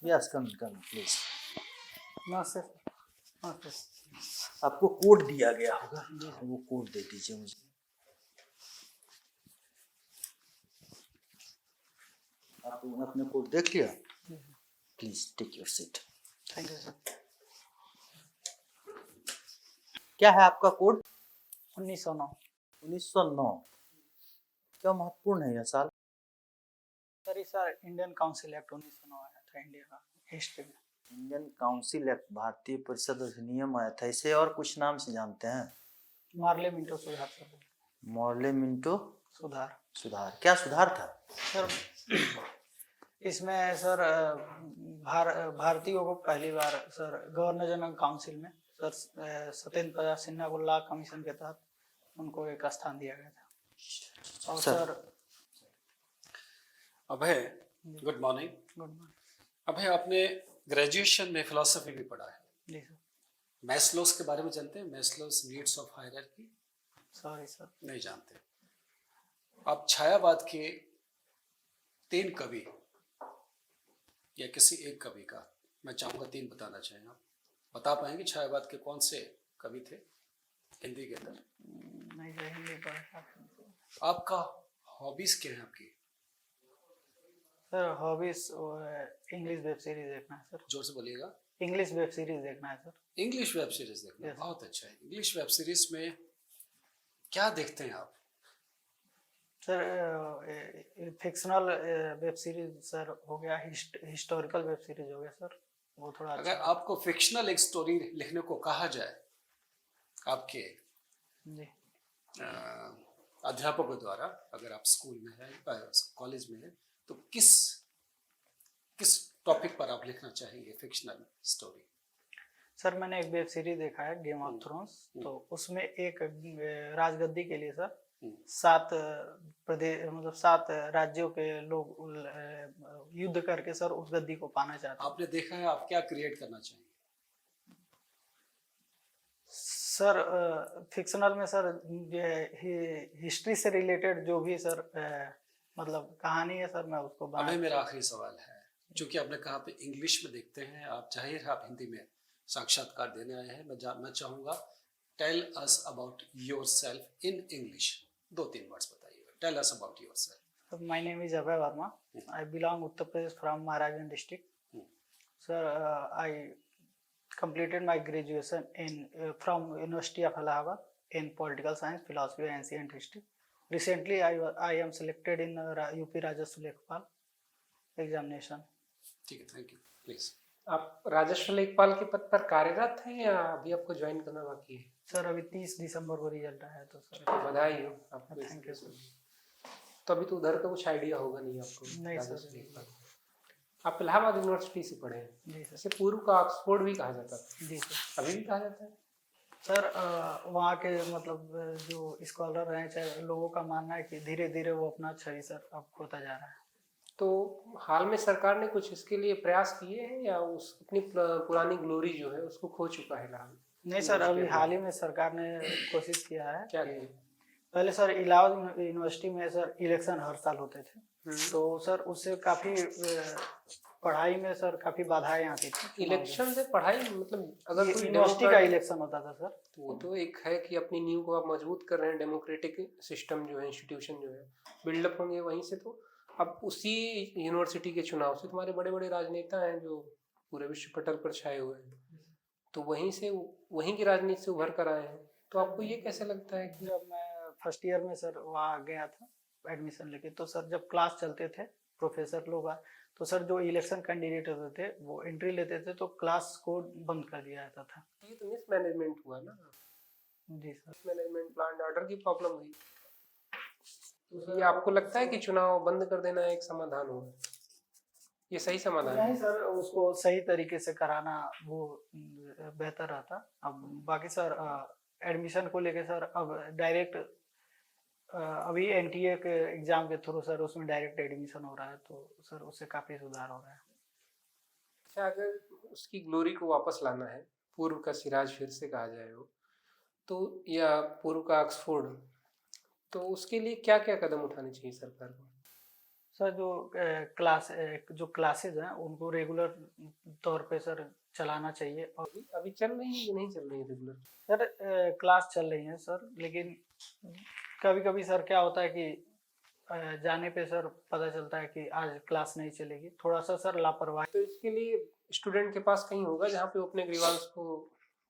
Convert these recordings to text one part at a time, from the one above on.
Yes come come please. नमस्ते नमस्ते। आपको कोड दिया गया होगा, वो कोड दे दीजिए मुझे। आप अपने कोड देख लिया? Please take your seat. Thank you sir. क्या है आपका कोड? 1909। 1909। क्या महत्वपूर्ण है यह साल? सर इंडियन काउंसिल एक्ट 1909 आया था इंडिया का हिस्ट्री में। इंडियन काउंसिल एक्ट, भारतीय परिषद अधिनियम आया था। इसे और कुछ नाम से जानते हैं? मार्ले मिंटो सुधार सर। मॉर्ले मिंटो सुधार। सुधार। क्या सुधार था सर इसमें सर भारतीयों को पहली बार सर गवर्नर जनरल काउंसिल में सर सत्येंद्र प्रसाद सिन्हा को लॉ कमीशन के तहत उनको एक स्थान दिया गया था। और sir Abhay, good morning. Good morning. Abhay, आपने ग्रेजुएशन में फिलोसफी भी पढ़ा है। जी सर। मैस्लोस के बारे में जानते हैं? Maslow's needs of hierarchy? Sorry sir, नहीं जानते। आप छायावाद के 3 कवि या किसी एक कवि का मैं चाहूंगा 3 बताना चाहेंगे। आप बता पाएंगे छायावाद के कौन से कवि थे हिंदी के अंदर? नहीं सर, हिंदी पढ़ा। आपका हॉबीज क्या है आपकी? Sir hobbies English web series देखना है सर। जोर से बोलिएगा। इंग्लिश वेब सीरीज देखना है सर। इंग्लिश वेब सीरीज देखना। Yes. बहुत अच्छा है। इंग्लिश वेब सीरीज में क्या देखते हैं आप? Sir fictional web series sir हो गया, हिस्टोरिकल वेब सीरीज हो गया सर, वो थोड़ा अगर अच्छा। आपको फिक्शनल एक स्टोरी लिखने को कहा जाए आपके जी अध्यापकों द्वारा, अगर आप स्कूल में हैं, कॉलेज में हैं, तो किस टॉपिक पर आप लिखना चाहेंगे फिक्शनल स्टोरी? सर मैंने एक वेब सीरीज देखा है गेम ऑफ थ्रोन्स, तो उसमें एक राजगद्दी के लिए सर 7 प्रदेश मतलब 7 राज्यों के लोग युद्ध करके सर उस गद्दी को पाना चाहते हैं। आपने देखा है, आप क्या क्रिएट करना चाहेंगे? सर फिक्शनल में सर हिस्ट्री से रिलेटेड जो भी सर मतलब कहानी है सर, मैं उसको बना। अभी मेरा आखिरी सवाल है, क्योंकि आपने कहा आप इंग्लिश में देखते हैं, आप जाहिर है आप हिंदी में साक्षात्कार देने आए हैं। मैं जानना चाहूँगा, tell us about yourself in English. 2-3 words बताइएगा। Tell us about yourself. My name is Abhay Verma. I belong Uttar Pradesh from Maharajganj district. Sir I completed my graduation in from University of Allahabad in political science, philosophy and ancient history. Recently I am selected in UP Rajasthan Lekpal examination. ठीक है, thank you. Please. आप राजस्व लेखपाल के पद पर कार्यरत हैं या अभी आपको ज्वाइन करना बाकी है? सर अभी 30 दिसंबर को रिजल्ट आया तो सर बधाई हो आपको। Thank you sir. तो अभी तो उधर का कुछ आइडिया होगा नहीं आपको? नहीं राजस्व सर। लेखपाल। आप इलाहाबाद यूनिवर्सिटी से पढ़े हैं? जी सर। इसे पूर्व का ऑक्सफोर्ड भी कहा जाता था। जी सर। अभी भी कहा जाता है? सर वहाँ के मतलब जो स्कॉलर हैं, चाहे लोगों का मानना है कि धीरे धीरे वो अपना छवि सर अब खोता जा रहा है। तो हाल में सरकार ने कुछ इसके लिए प्रयास किए हैं या उस अपनी पुरानी ग्लोरी जो है उसको खो चुका है इलाहाबाद? नहीं सर, अभी हाल ही में सरकार ने कोशिश किया है। क्या कि पहले सर इलाहाबाद यूनिवर्सिटी में सर इलेक्शन हर साल होते थे, तो सर उससे काफी पढ़ाई में सर काफी बाधाएं आती थी। इलेक्शन से पढ़ाई मतलब अगर कोई यूनिवर्सिटी का इलेक्शन होता था सर, तो वो तो एक है कि अपनी नींव को आप मजबूत कर रहे हैं, डेमोक्रेटिक सिस्टम जो है, इंस्टीट्यूशन जो है बिल्डअप होंगे वहीं से। तो अब उसी यूनिवर्सिटी के चुनाव से तुम्हारे बड़े बड़े राजनेता हैं जो पूरे विश्व पटल पर छाए हुए हैं, तो वहीं की राजनीति से उभर कर आए हैं। तो आपको ये कैसे लगता है कि जब मैं फर्स्ट ईयर में सर वहाँ गया था एडमिशन लेके, तो सर जब क्लास चलते थे प्रोफेसर लोग, तो सर जो इलेक्शन कैंडिडेट होते थे वो एंट्री लेते थे तो क्लास को बंद कर दिया जाता था। ये तो मिसमैनेजमेंट हुआ ना? जी सर। मिसमैनेजमेंट, प्लान ऑर्डर की प्रॉब्लम हुई। तो ये आपको लगता है कि चुनाव बंद कर देना एक समाधान होगा? ये सही समाधान है? नहीं सर, उसको सही तरीके से कराना वो बेहतर रहता। अब बाकी सर एडमिशन को लेके सर अब डायरेक्ट अभी एनटीए के एग्जाम के थ्रू सर उसमें डायरेक्ट एडमिशन हो रहा है, तो सर उससे काफी सुधार हो रहा है। अच्छा, अगर उसकी ग्लोरी को वापस लाना है, पूर्व का सिराज फिर से कहा जाए वो, तो या पूर्व का ऑक्सफोर्ड, तो उसके लिए क्या क्या कदम उठाने चाहिए सरकार को? सर जो क्लासेज हैं उनको रेगुलर तौर पे सर चलाना चाहिए। और अभी चल रही है कि नहीं चल रही है रेगुलर? सर क्लास चल रही है सर, लेकिन कभी कभी सर क्या होता है कि जाने पे सर पता चलता है कि आज क्लास नहीं चलेगी, थोड़ा सा सर लापरवाही। तो इसके लिए स्टूडेंट के पास कहीं होगा जहाँ पे वो अपने ग्रीवांस को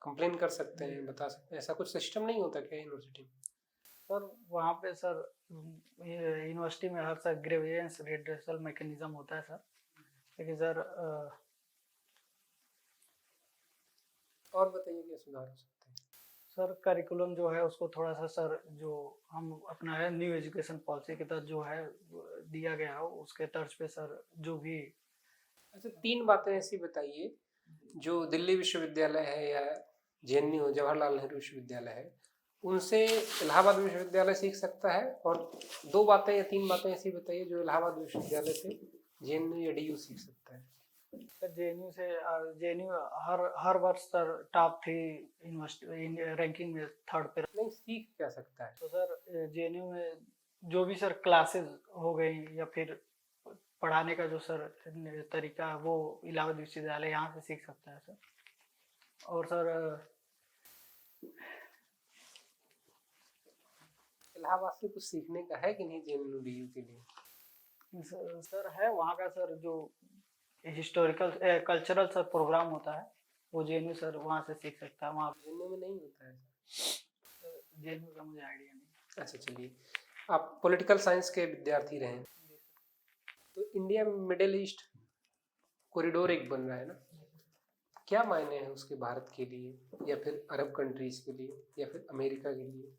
कंप्लेन कर सकते हैं, बता सकते हैं? ऐसा कुछ सिस्टम नहीं होता क्या यूनिवर्सिटी में? सर वहाँ पे सर यूनिवर्सिटी में हर सर ग्रीवेंस रिड्रेसल मैकेनिज्म होता है सर, लेकिन सर और बताइए क्या सुधार हो सकते हैं? सर करिकुलम जो है उसको थोड़ा सा सर जो हम अपना है न्यू एजुकेशन पॉलिसी के तहत जो है दिया गया हो उसके तर्ज पे सर जो भी। अच्छा, 3 बातें ऐसी बताइए जो दिल्ली विश्वविद्यालय है या जेएनयू जवाहरलाल नेहरू विश्वविद्यालय है उनसे इलाहाबाद विश्वविद्यालय सीख सकता है, और 2 बातें या 3 बातें ऐसी बताइए जो इलाहाबाद विश्वविद्यालय से जेएनयू या डीयू सीख सकता है। सर जेएनयू हर वर्ष सर टॉप 3 यूनिवर्सिटी रैंकिंग में थर्ड पे। नहीं, सीख क्या सकता है? तो सर जेएनयू में जो भी सर क्लासेस हो गई या फिर पढ़ाने का जो सर तरीका है वो इलाहाबाद विश्वविद्यालय यहाँ से सीख सकता है सर। और सर इलाहाबाद से कुछ सीखने का है कि नहीं जेएनयू डीयू के लिए? सर है वहाँ का सर जो हिस्टोरिकल कल्चरल सर प्रोग्राम होता है वो जेएनयू सर वहाँ से सीख सकता है। वहाँ जेएनयू में नहीं होता है? जेएनयू का मुझे आइडिया नहीं। अच्छा, चलिए, आप पॉलिटिकल साइंस के विद्यार्थी रहे हैं, तो इंडिया मिडिल ईस्ट कॉरिडोर एक बन रहा है ना, क्या मायने हैं उसके भारत के लिए या फिर अरब कंट्रीज के लिए या फिर अमेरिका के लिए?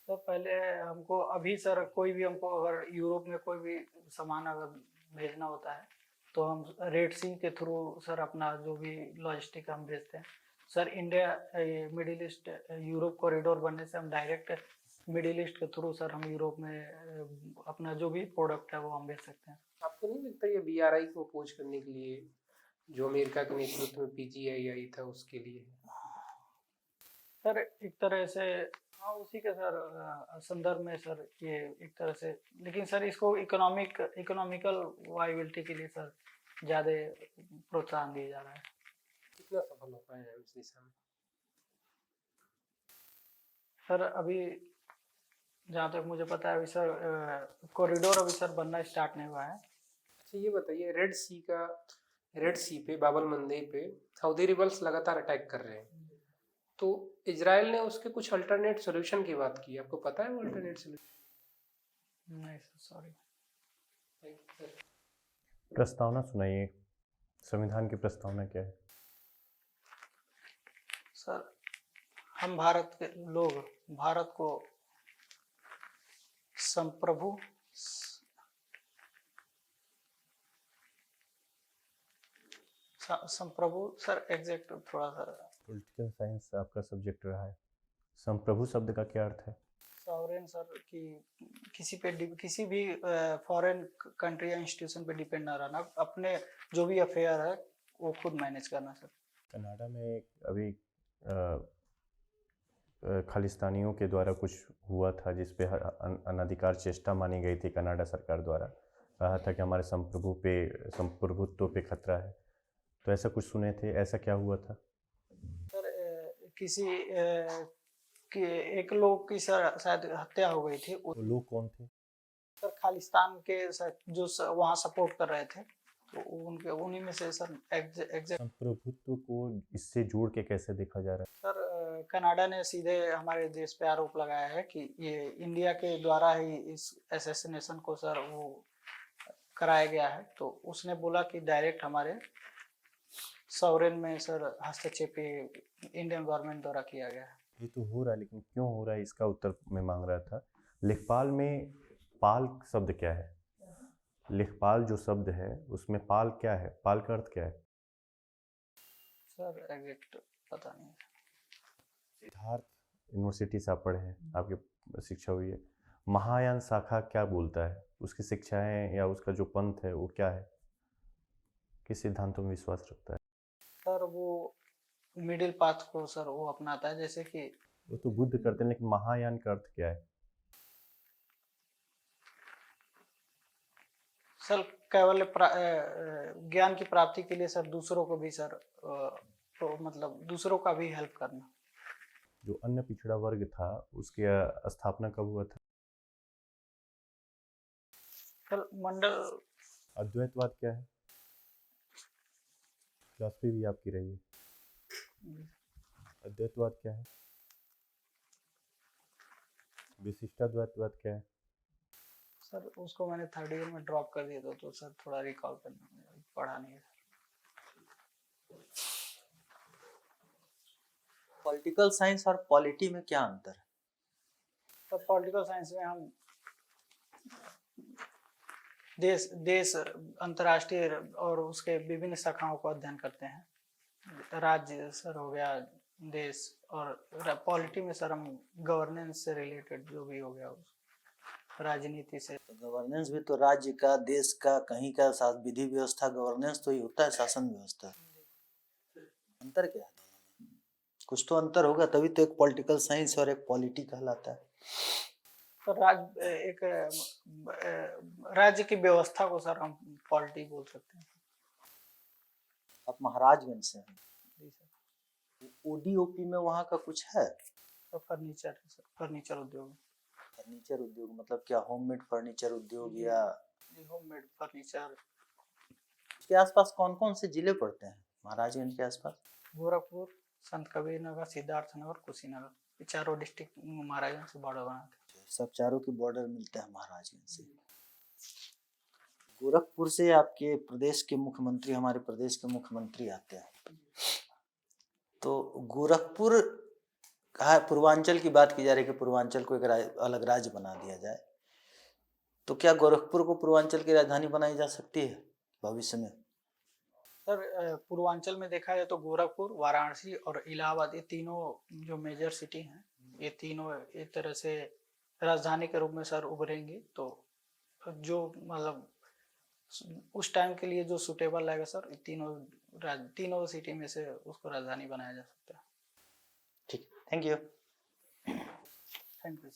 तो पहले हमको अभी सर कोई भी हमको अगर यूरोप में कोई भी सामान अगर भेजना होता है तो हम रेड सी के थ्रू सर अपना जो भी लॉजिस्टिक हम भेजते हैं। Sir India middle east Europe corridor बनने से हम डायरेक्ट मिडिल ईस्ट के थ्रू सर हम यूरोप में अपना जो भी प्रोडक्ट है वो हम भेज सकते हैं। आपको नहीं लगता ये बीआरआई को अपोज करने के लिए जो अमेरिका के नेतृत्व में पीजीआई आई था उसके लिए? सर एक तरह से हाँ उसी के सर संदर्भ में सर ये एक तरह से, लेकिन सर इसको इकोनॉमिकल वायबिलिटी के लिए सर ज़्यादा प्रोत्साहन दिया जा रहा है। कितना सफल हो पाए हैं इस दिशा में? सर अभी जहाँ तक मुझे पता है अभी सर कॉरिडोर अभी सर बनना स्टार्ट नहीं हुआ है। अच्छा, ये बताइए, रेड सी पे बाबल मंदिर पे हौदी रिबल्स लगातार अटैक कर रहे हैं, तो इजराइल ने उसके कुछ अल्टरनेट सॉल्यूशन की बात की, आपको पता है वो अल्टरनेट सॉल्यूशन? नहीं सर सॉरी। प्रस्तावना सुनाइए, संविधान की प्रस्तावना क्या है? सर हम भारत के लोग भारत को संप्रभु सर एग्जैक्ट थोड़ा सा। पॉलिटिकल साइंस आपका सब्जेक्ट रहा है, संप्रभु शब्द का क्या अर्थ है? सॉवरेन सर कि किसी भी फॉरेन कंट्री या इंस्टीट्यूशन पे डिपेंड ना रहना, अपने जो भी अफेयर है वो खुद मैनेज करना सर। कनाडा में अभी खालिस्तानियों के द्वारा कुछ हुआ था जिस पे अनधिकार चेष्टा मानी गई थी कनाडा सरकार द्वारा, कहा था कि हमारे संप्रभुत्व पे खतरा है, तो ऐसा कुछ सुने थे, ऐसा क्या हुआ था? सर किसी कि एक लोग की सर शायद हत्या हो गई थी। वो लोग कौन थे? सर खालिस्तान के सर जो वहाँ सपोर्ट कर रहे थे, तो उनके उन्हीं में से सर एग्जैक्ट। संप्रभुत्व को इससे जोड़ के कैसे देखा जा रहा है? सर कनाडा ने सीधे हमारे देश पे आरोप लगाया है कि ये इंडिया के द्वारा ही इस असैसिनेशन को सर वो कराया गया है, तो उसने बोला कि डायरेक्ट हमारे सॉवरेन में सर हस्तक्षेप इंडियन गवर्नमेंट द्वारा किया गया है। ये तो हो रहा है, लेकिन क्यों हो रहा है इसका उत्तर मैं मांग रहा था। लेखपाल में पाल शब्द क्या है? लेखपाल जो शब्द है उसमें पाल क्या है? पाल का अर्थ क्या है? सर एग्जैक्ट पता नहीं। सिद्धार्थ यूनिवर्सिटी से आप पढ़े हैं, आपकी शिक्षा हुई है, महायान शाखा क्या बोलता है? उसकी शिक्षाएं या उसका जो पंथ है वो क्या है? किस सिद्धांतों में विश्वास रखता है? सर वो मिडिल पाथ को सर वो अपनाता है, जैसे कि वो तो बुद्ध करते हैं, लेकिन महायान का अर्थ क्या है? सर केवल ज्ञान की प्राप्ति के लिए सर दूसरों को भी सर तो मतलब दूसरों का भी हेल्प करना। जो अन्य पिछड़ा वर्ग था उसकी स्थापना कब हुआ था? सर मंडल अद्वैतवाद क्या है? फिलॉसफी भी आपकी रही है। अद्वैतवाद क्या है? विशिष्टाद्वैतवाद क्या है? सर उसको मैंने थर्ड ईयर में ड्रॉप कर दिया था, तो सर थोड़ा रिकॉल करना पड़ा नहीं है। पॉलिटिकल साइंस और पॉलिटी में क्या अंतर है? तो पॉलिटिकल साइंस में हम देश अंतर्राष्ट्रीय और उसके विभिन्न शाखाओं को अध्ययन करते हैं। राज्य सर हो गया, देश, और पॉलिटी में सर हम गवर्नेंस से रिलेटेड जो भी हो गया उस राजनीति से। गवर्नेंस भी तो राज्य का, देश का, कहीं का विधि व्यवस्था गवर्नेंस तो ही होता है, शासन व्यवस्था। अंतर क्या है दोनों में? कुछ तो अंतर होगा, तभी तो एक पॉलिटिकल साइंस और एक पॉलिटी कहलाता है। तो राज्य की व्यवस्था को सर हम पॉलिटी बोल सकते हैं। आप महाराजगंज से हैं, जी सर। ओडीओपी में वहाँ का कुछ है? तो फर्नीचर उद्योग। फर्नीचर उद्योग मतलब क्या? होममेड फर्नीचर उद्योग या होममेड फर्नीचर। उसके आसपास कौन कौन से जिले पड़ते हैं महाराजगंज के आसपास? गोरखपुर, संत कबीर नगर, सिद्धार्थ नगर, कुशीनगर, ये चारों डिस्ट्रिक्ट महाराजगंज से बॉर्डर बनाते हैं। सब चारों की बॉर्डर मिलते हैं महाराजगंज से। गोरखपुर से आपके प्रदेश के मुख्यमंत्री, हमारे प्रदेश के मुख्यमंत्री आते हैं। तो गोरखपुर कहा, पूर्वांचल की बात की जा रही है कि पूर्वांचल को एक अलग राज्य बना दिया जाए, तो क्या गोरखपुर को पूर्वांचल की राजधानी बनाई जा सकती है भविष्य में? सर पूर्वांचल में देखा जाए तो गोरखपुर, वाराणसी और इलाहाबाद, ये तीनों जो मेजर सिटी हैं, ये तीनों एक तरह से राजधानी के रूप में सर उभरेंगी। तो जो मतलब उस टाइम के लिए जो सुटेबल रहेगा सर, तीनों सिटी में से उसको राजधानी बनाया जा सकता है। ठीक, थैंक यू। Thank you.